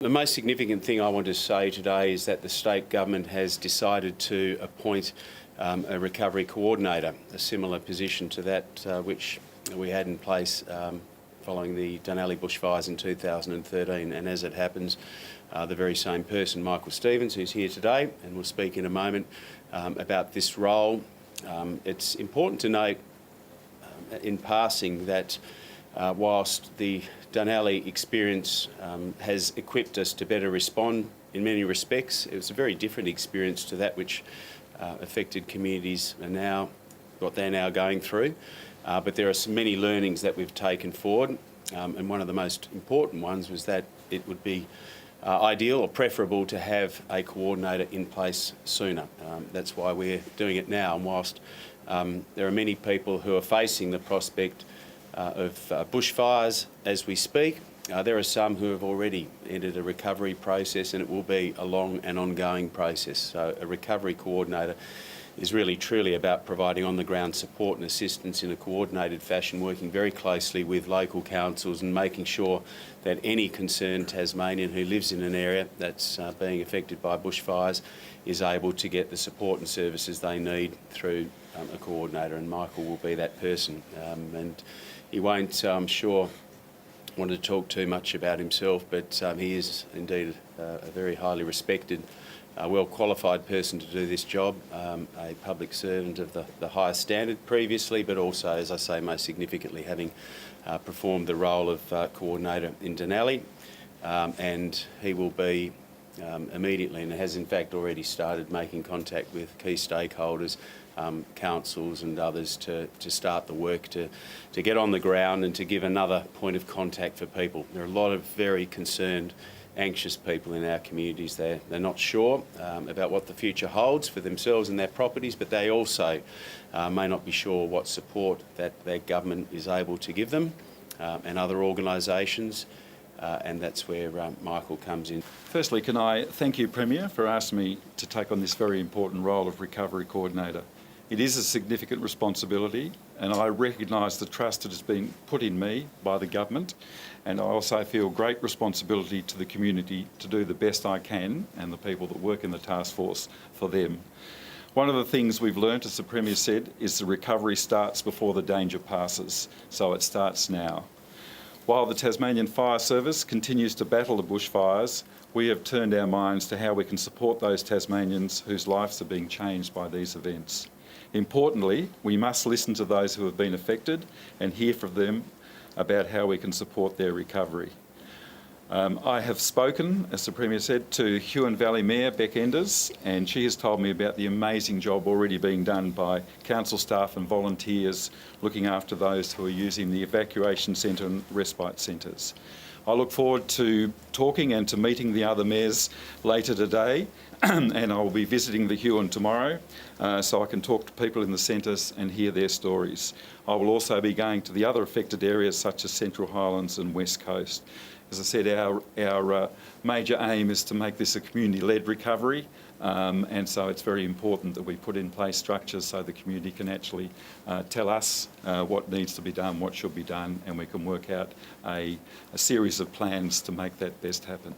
The most significant thing I want to say today is that the state government has decided to appoint a recovery coordinator, a similar position to that which we had in place following the Dunalley bushfires in 2013. And as it happens, the very same person, Michael Stevens, who's here today and will speak in a moment about this role. It's important to note in passing that whilst the Dunalley experience has equipped us to better respond in many respects, it was a very different experience to that which affected communities are now, what they're now going through. But there are so many learnings that we've taken forward, and one of the most important ones was that it would be ideal or preferable to have a coordinator in place sooner. That's why we're doing it now, and whilst there are many people who are facing the prospect of bushfires as we speak, there are some who have already entered a recovery process, and it will be a long and ongoing process. So a recovery coordinator is really truly about providing on-the-ground support and assistance in a coordinated fashion, working very closely with local councils and making sure that any concerned Tasmanian who lives in an area that's being affected by bushfires is able to get the support and services they need through a coordinator, and Michael will be that person. And he won't, I'm sure, want to talk too much about himself, but he is indeed a very highly respected, well-qualified person to do this job, a public servant of the highest standard previously, but also, as I say, most significantly having performed the role of coordinator in Dunalley. And he will be immediately, and has in fact already started making contact with key stakeholders, councils and others to start the work to get on the ground and to give another point of contact for people. There are a lot of very concerned, anxious people in our communities. They're not sure about what the future holds for themselves and their properties, but they also may not be sure what support that their government is able to give them and other organisations. And that's where Michael comes in. Firstly, can I thank you, Premier, for asking me to take on this very important role of recovery coordinator. It is a significant responsibility, and I recognise the trust that has been put in me by the government, and I also feel great responsibility to the community to do the best I can, and the people that work in the task force, for them. One of the things we've learnt, as the Premier said, is the recovery starts before the danger passes, so it starts now. While the Tasmanian Fire Service continues to battle the bushfires, we have turned our minds to how we can support those Tasmanians whose lives are being changed by these events. Importantly, we must listen to those who have been affected and hear from them about how we can support their recovery. I have spoken, as the Premier said, to Huon Valley Mayor Beck Enders, and she has told me about the amazing job already being done by council staff and volunteers looking after those who are using the evacuation centre and respite centres. I look forward to talking and to meeting the other mayors later today, and I will be visiting the Huon tomorrow so I can talk to people in the centres and hear their stories. I will also be going to the other affected areas such as Central Highlands and West Coast. As I said, our major aim is to make this a community-led recovery, and so it's very important that we put in place structures so the community can actually tell us what needs to be done, what should be done, and we can work out a series of plans to make that best happen.